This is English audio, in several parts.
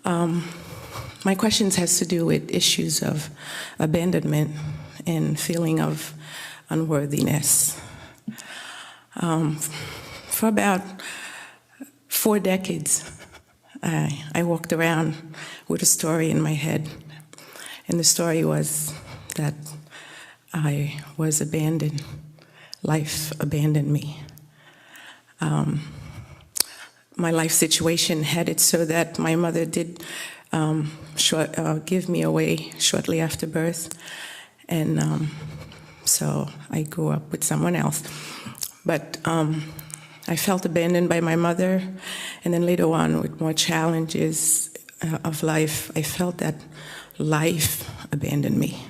My questions has to do with issues of abandonment and feeling of unworthiness. For about 4 decades, I walked around with a story in my head, and the story was that I was abandoned. Life abandoned me. My life situation had it so that my mother did give me away shortly after birth, and so I grew up with someone else. But I felt abandoned by my mother, and then later on, with more challenges of life, I felt that life abandoned me,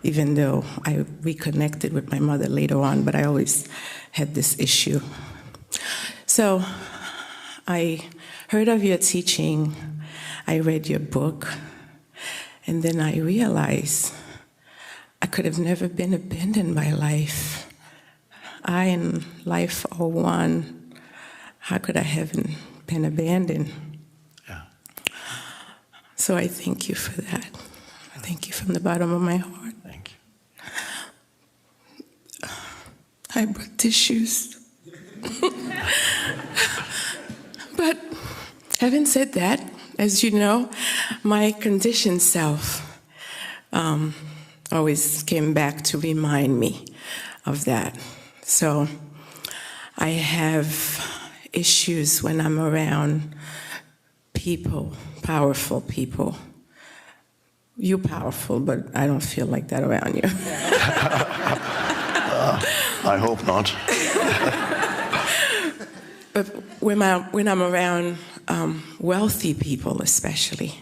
even though I reconnected with my mother later on, but I always had this issue. So I heard of your teaching, I read your book, and then I realized I could have never been abandoned by life. I and life are one. How could I have been abandoned? Yeah. So I thank you for that. I thank you from the bottom of my heart. Thank you. I brought tissues. But having said that, as you know, my conditioned self always came back to remind me of that. So I have issues when I'm around people, powerful people. You're powerful, but I don't feel like that around you. I hope not. But when I'm around wealthy people, especially,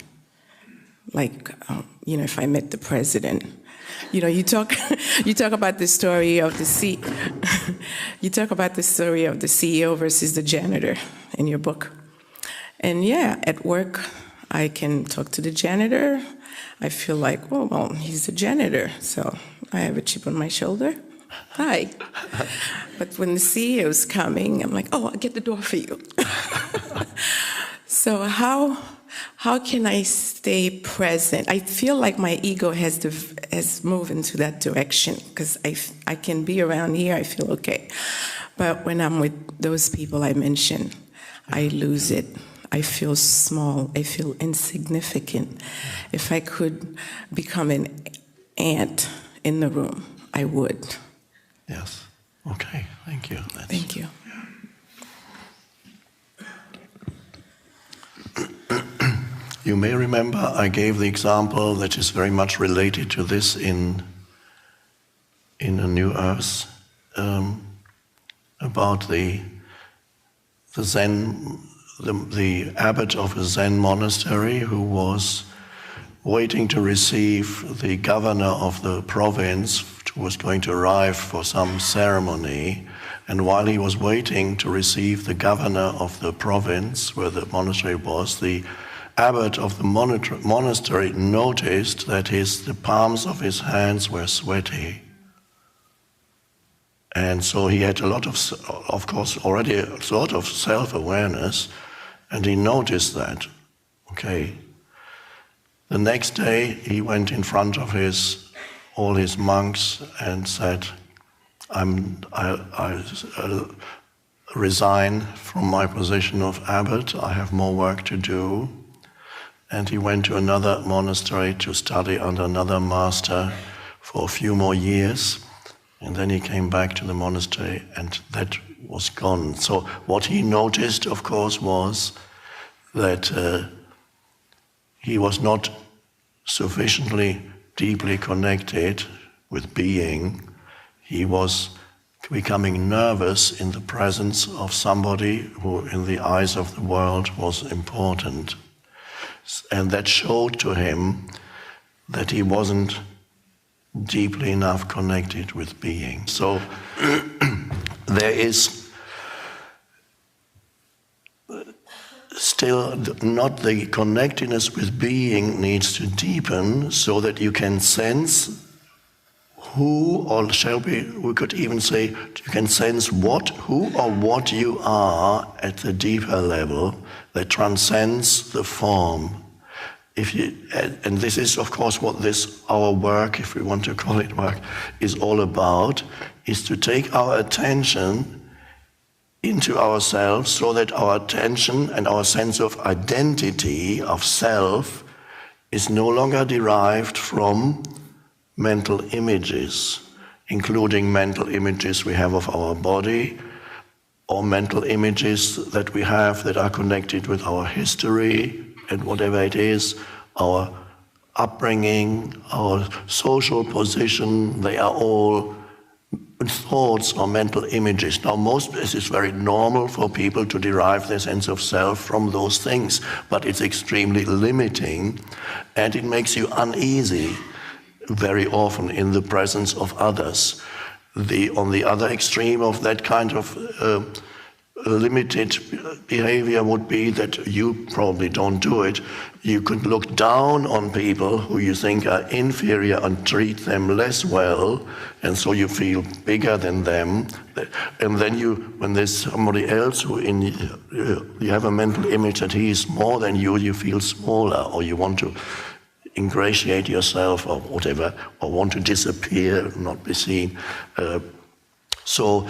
like if I met the president, you talk about the story of the CEO versus the janitor in your book, and yeah, at work I can talk to the janitor. I feel like, well, he's the janitor, so I have a chip on my shoulder. Hi. But when the CEO's coming, I'm like, I'll get the door for you. So how can I stay present? I feel like my ego has moved into that direction, because I can be around here, I feel okay. But when I'm with those people I mentioned, I lose it. I feel small, I feel insignificant. If I could become an ant in the room, I would. Yes. Okay. Thank you. Thank you. You may remember I gave the example that is very much related to this in A New Earth, about the Zen, the abbot of a Zen monastery who was waiting to receive the governor of the province who was going to arrive for some ceremony, and while he was waiting to receive the governor of the province where the monastery was, the abbot of the monastery noticed that the palms of his hands were sweaty. And so he had a lot of course, already a sort of self-awareness, and he noticed that. Okay. The next day, he went in front of all his monks and said, I resign from my position of abbot, I have more work to do. And he went to another monastery to study under another master for a few more years. And then he came back to the monastery, and that was gone. So what he noticed, of course, was that he was not sufficiently deeply connected with being. He was becoming nervous in the presence of somebody who, in the eyes of the world, was important. And that showed to him that he wasn't deeply enough connected with being. So there is still not the connectedness with being needs to deepen so that you can sense who, or we could even say, you can sense who or what you are at the deeper level that transcends the form. and this is of course what our work, if we want to call it work, is all about, is to take our attention into ourselves so that our attention and our sense of identity, of self, is no longer derived from mental images, including mental images we have of our body, or mental images that we have that are connected with our history and whatever it is, our upbringing, our social position. They are all thoughts or mental images. Now, it is very normal for people to derive their sense of self from those things, but it's extremely limiting, and it makes you uneasy very often in the presence of others. On the other extreme of that kind of limited behavior would be that you probably don't do it. You could look down on people who you think are inferior and treat them less well, and so you feel bigger than them. And then when there's somebody else who you have a mental image that he is more than you feel smaller, or you want to ingratiate yourself or whatever, or want to disappear, not be seen. So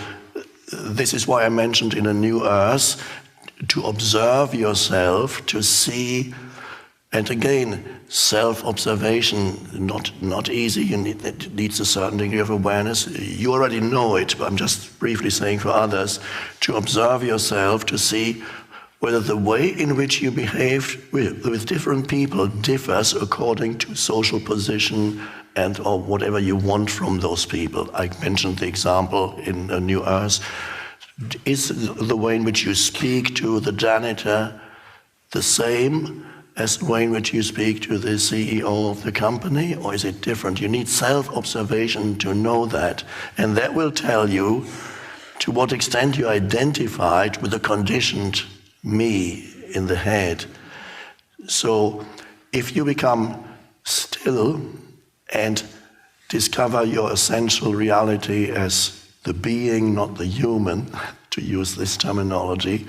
this is why I mentioned in A New Earth to observe yourself, to see, and again, self-observation, not easy. It needs a certain degree of awareness. You already know it, but I'm just briefly saying for others, to observe yourself, to see whether the way in which you behave with different people differs according to social position and or whatever you want from those people. I mentioned the example in A New Earth. Is the way in which you speak to the janitor the same as the way in which you speak to the CEO of the company, or is it different? You need self-observation to know that, and that will tell you to what extent you identified with the conditioned me in the head. So if you become still and discover your essential reality as the being, not the human, to use this terminology,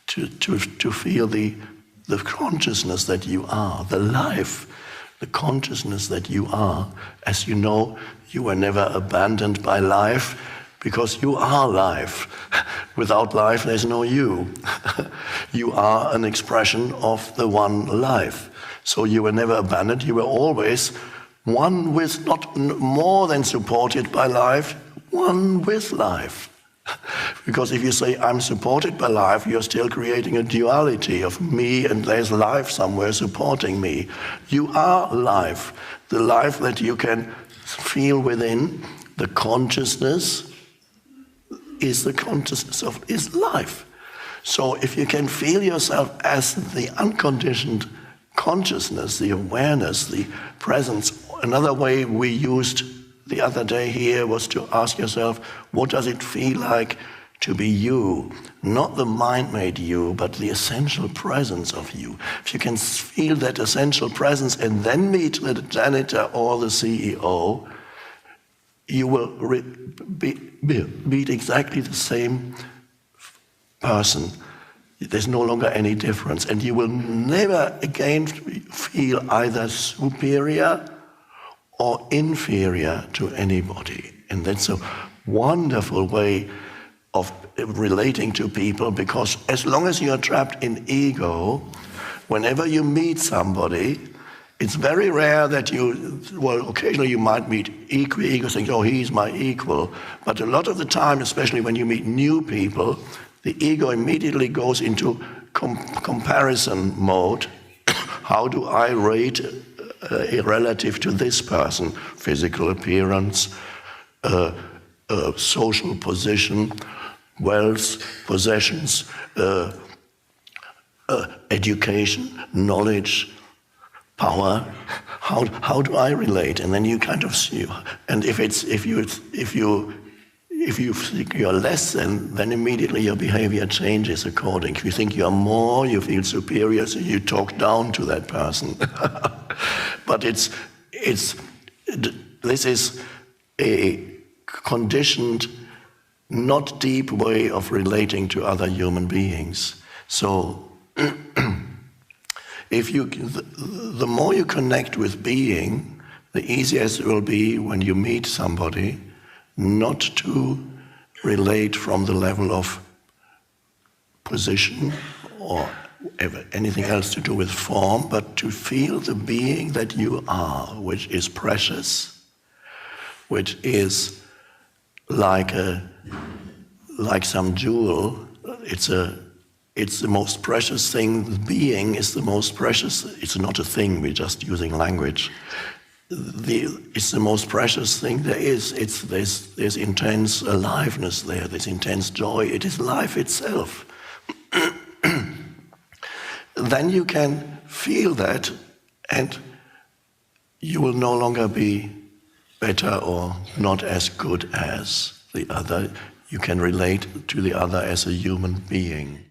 to feel the consciousness that you are, the life, the consciousness that you are. As you know, you were never abandoned by life, because you are life. Without life, there's no you. You are an expression of the one life. So you were never abandoned, you were always one with, not more than supported by life, one with life. Because if you say, I'm supported by life, you're still creating a duality of me and there's life somewhere supporting me. You are life, the life that you can feel within. The consciousness is the consciousness is life. So if you can feel yourself as the unconditioned consciousness, the awareness, the presence. Another way we used the other day here was to ask yourself, what does it feel like to be you? Not the mind-made you, but the essential presence of you. If you can feel that essential presence and then meet the janitor or the CEO, you will meet exactly the same person. There's no longer any difference, and you will never again feel either superior or inferior to anybody. And that's a wonderful way of relating to people, because as long as you are trapped in ego, whenever you meet somebody, it's very rare that occasionally you might meet ego, think, oh, he's my equal. But a lot of the time, especially when you meet new people, the ego immediately goes into comparison mode. How do I rate relative to this person? Physical appearance, social position, wealth, possessions, education, knowledge, power. How do I relate? And then you kind of see. And if you think you're less than, then immediately your behavior changes according. If you think you're more, you feel superior, so you talk down to that person. But this is a conditioned, not deep way of relating to other human beings. So The more you connect with being, the easier it will be when you meet somebody not to relate from the level of position or anything else to do with form, but to feel the being that you are, which is precious, which is like some jewel. It's the most precious thing. The being is the most precious. It's not a thing. We're just using language. It's the most precious thing there is. There's intense aliveness there. There's intense joy. It is life itself. Then you can feel that, and you will no longer be better or not as good as the other. You can relate to the other as a human being.